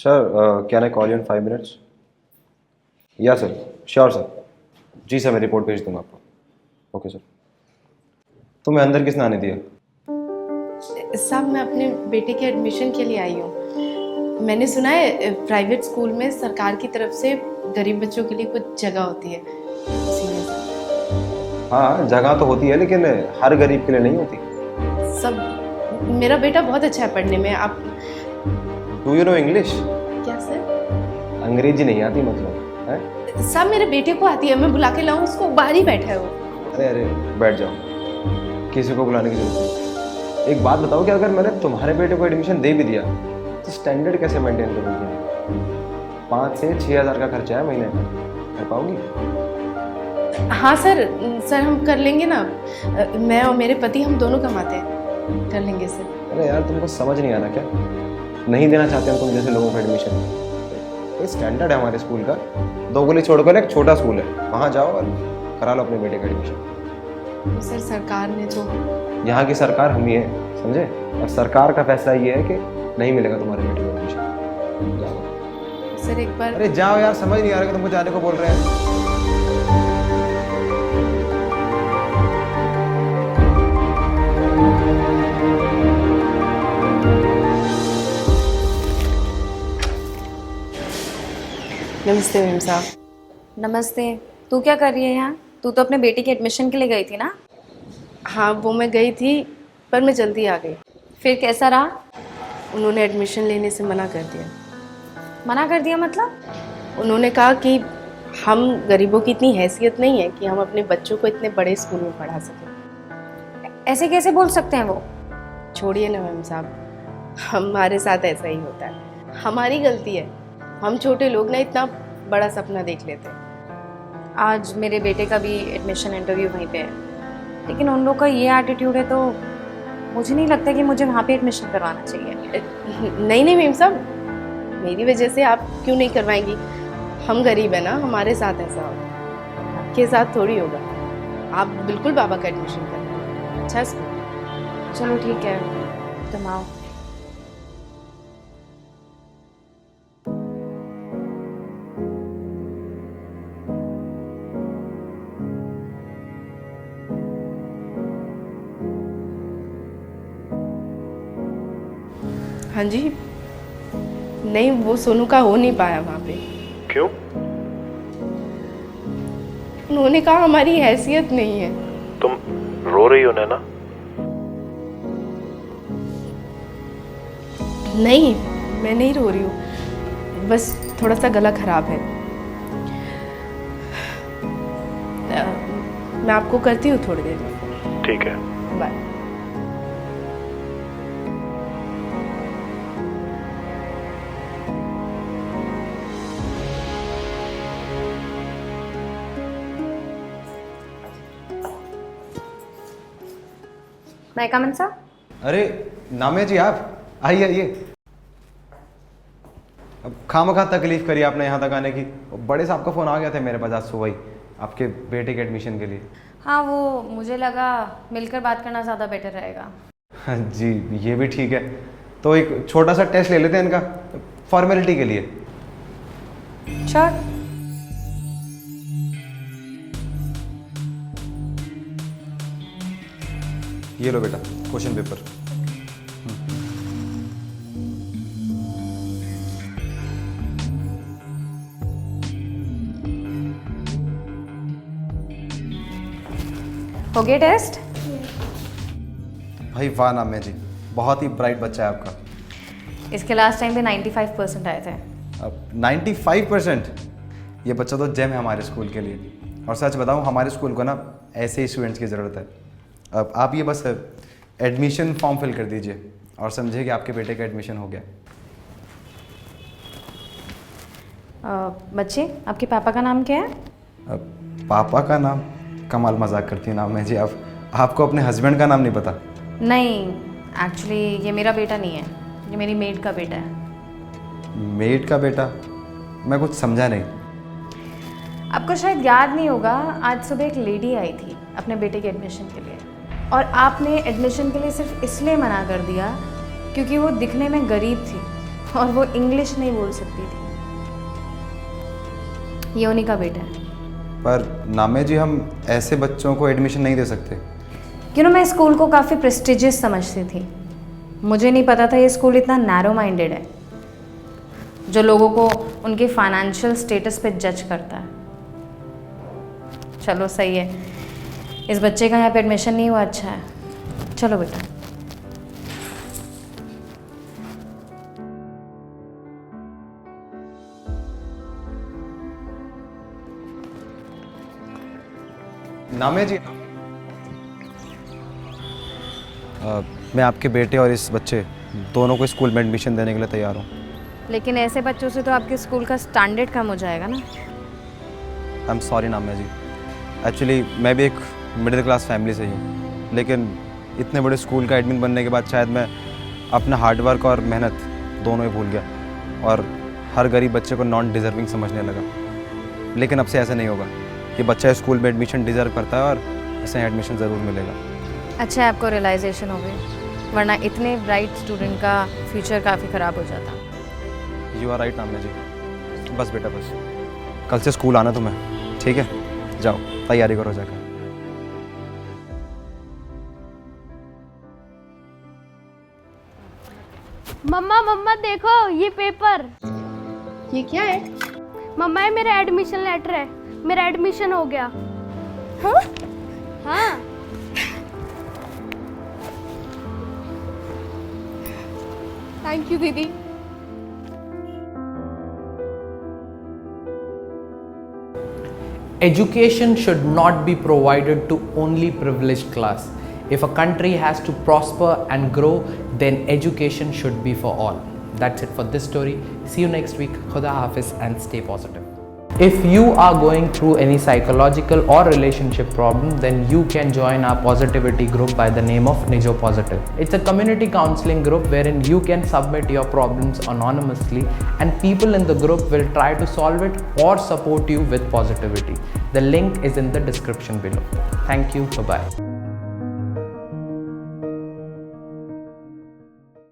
Sir can I call you in 5 minutes? या sir, sure sir. जी sir, मैं report भेज दूंगा आपको। Okay sir. तुम्हें अंदर किसने आने दिया? साहब, मैं अपने बेटे के एडमिशन के लिए आई हूँ। मैंने सुना है प्राइवेट स्कूल में सरकार की तरफ से गरीब बच्चों के लिए कुछ जगह होती है, इसीलिए सर। हाँ, जगह तो होती है लेकिन हर गरीब के लिए नहीं होती। सब मेरा बेटा बहुत अच्छा है पढ़ने में। आप डू यू नो इंग्लिश? क्या सर? अंग्रेजी नहीं आती मतलब है? साहब, मेरे बेटे को आती है। मैं बुला के लाऊं उसको? बाहर ही बैठा है वो। अरे अरे, बैठ जाओ, किसी को बुलाने की जरूरत नहीं। एक बात बताओ कि अगर मैंने तुम्हारे बेटे को एडमिशन दे भी दिया तो स्टैंडर्ड कैसे मेंटेन करोगी? 5 से 6 हज़ार का खर्चा है महीने का, कर पाओगी? हाँ सर, हम कर लेंगे ना। मैं और मेरे पति, हम दोनों कमाते हैं, कर लेंगे सर। अरे यार, तुमको समझ नहीं आ रहा क्या? नहीं देना चाहते हम तुम जैसे लोगों को एडमिशन? ये स्टैंडर्ड है हमारे स्कूल का। 2 गली छोड़कर एक छोटा स्कूल है, वहाँ जाओ और करा लो अपने बेटे का एडमिशन। सर, सरकार ने तो यहाँ की सरकार हम ही है, समझे? और सरकार का फैसला ये है कि नहीं मिलेगा तुम्हारे बेटे को एडमिशन। जाओ सर, एक बार। अरे जाओ यार, समझ नहीं आ रहा कि तुमको जाने को बोल रहे हैं। नमस्ते मैम साहब। नमस्ते। तू क्या कर रही है यहाँ? तू तो अपने बेटी के एडमिशन के लिए गई थी ना? हाँ, वो मैं गई थी, पर मैं जल्दी आ गई। फिर कैसा रहा? उन्होंने एडमिशन लेने से मना कर दिया। मना कर दिया मतलब? उन्होंने कहा कि हम गरीबों की इतनी हैसियत नहीं है कि हम अपने बच्चों को इतने बड़े स्कूल में पढ़ा सकें। ऐसे कैसे बोल सकते हैं वो? छोड़िए ना मैम साहब, हमारे साथ ऐसा ही होता है। हमारी गलती है, हम छोटे लोग ना इतना बड़ा सपना देख लेते हैं। आज मेरे बेटे का भी एडमिशन इंटरव्यू वहीं पे है, लेकिन उन लोग का ये एटीट्यूड है तो मुझे नहीं लगता कि मुझे वहाँ पे एडमिशन करवाना चाहिए। नहीं नहीं मैम साहब, मेरी वजह से आप क्यों नहीं करवाएंगी? हम गरीब है ना, हमारे साथ ऐसा होगा, आपके साथ थोड़ी होगा। आप बिल्कुल बाबा का एडमिशन करें, अच्छा स्कूल। चलो ठीक है, तुम आओ। हाँ जी। नहीं, वो सोनू का हो नहीं पाया वहाँ पे। क्यों? उन्होंने कहा हमारी हैसियत नहीं है। तुम रो रही हो नैना? नहीं, मैं नहीं रो रही हूँ, बस थोड़ा सा गला खराब है। मैं आपको करती हूँ थोड़ी देर में। ठीक है। बाय। मैं कमन सा? अरे नामिया जी, आप आइए आइए। अब खामखा तकलीफ करी आपने यहाँ तक आने की। बड़े साहब का फ़ोन आ गया था मेरे पास आज सुबह ही, आपके बेटे के एडमिशन के लिए। हाँ, वो मुझे लगा मिलकर बात करना ज़्यादा बेटर रहेगा। हाँ जी, ये भी ठीक है। तो एक छोटा सा टेस्ट ले लेते हैं इनका, फॉर्मेलिटी के लिए। श्योर। ये लो बेटा, क्वेश्चन पेपर। हो गया टेस्ट? भाई वाह नामिया जी, बहुत ही ब्राइट बच्चा है आपका। इसके लास्ट टाइम पे 95% आए थे। अब 95%? ये बच्चा तो जेम है हमारे स्कूल के लिए। और सच बताऊं, हमारे स्कूल को ना ऐसे ही स्टूडेंट्स की ज़रूरत है। अब आप ये बस एडमिशन फॉर्म फिल कर दीजिए और समझिए कि आपके बेटे का एडमिशन हो गया। बच्चे, आपके पापा का नाम क्या है? अब पापा का नाम? कमाल मजाक करती है नाम है जी आप। आपको अपने हस्बैंड का नाम नहीं पता? नहीं, एक्चुअली ये मेरा बेटा नहीं है, ये मेरी मेड का बेटा है। मेड का बेटा? मैं कुछ समझा नहीं। आपको शायद याद नहीं होगा, आज सुबह एक लेडी आई थी अपने बेटे के एडमिशन के लिए, और आपने एडमिशन के लिए सिर्फ इसलिए मना कर दिया क्योंकि वो दिखने में गरीब थी। और वो इंग्लिश नहीं बोल सकती थी। ये उन्हीं का बेटा है। पर नामे जी, हम ऐसे बच्चों को एडमिशन नहीं दे सकते। मैं स्कूल को काफ़ी प्रेस्टिजियस समझती थी। मुझे नहीं पता था ये स्कूल इतना नैरो माइंडेड है, जो लोगों को उनके फाइनेंशियल स्टेटस पे जज करता है। चलो सही है, इस बच्चे का यहाँ पे एडमिशन नहीं हुआ, अच्छा है। चलो बेटा। नामे जी, मैं आपके बेटे और इस बच्चे दोनों को स्कूल में एडमिशन देने के लिए तैयार हूँ। लेकिन ऐसे बच्चों से तो आपके स्कूल का स्टैंडर्ड कम हो जाएगा ना। आई एम सॉरी नामे जी, एक्चुअली मैं भी एक मिडिल क्लास फैमिली से ही हूँ, लेकिन इतने बड़े स्कूल का एडमिन बनने के बाद शायद मैं अपना हार्डवर्क और मेहनत दोनों ही भूल गया और हर गरीब बच्चे को नॉन डिज़र्विंग समझने लगा। लेकिन अब से ऐसा नहीं होगा। ये बच्चा स्कूल में एडमिशन डिज़र्व करता है और इसे एडमिशन ज़रूर मिलेगा। अच्छा है आपको रियलाइजेशन हो गई, वरना इतने ब्राइट स्टूडेंट का फ्यूचर काफ़ी ख़राब हो जाता। यू आर राइट नामे जी। बस बेटा बस, कल से स्कूल आना तुम्हें, ठीक है? जाओ तैयारी करो जाकर। मम्मा मम्मा देखो ये पेपर। ये क्या है? मम्मा ये मेरा एडमिशन लेटर है, मेरा एडमिशन हो गया। हाँ? हाँ। थैंक यू दीदी। Education should not be provided to only privileged class. If a country has to prosper and grow, then education should be for all. That's it for this story. See you next week. Khuda Hafiz and stay positive. If you are going through any psychological or relationship problem, then you can join our positivity group by the name of Nijo Positive. It's a community counseling group wherein you can submit your problems anonymously and people in the group will try to solve it or support you with positivity. The link is in the description below. Thank you. Bye-bye.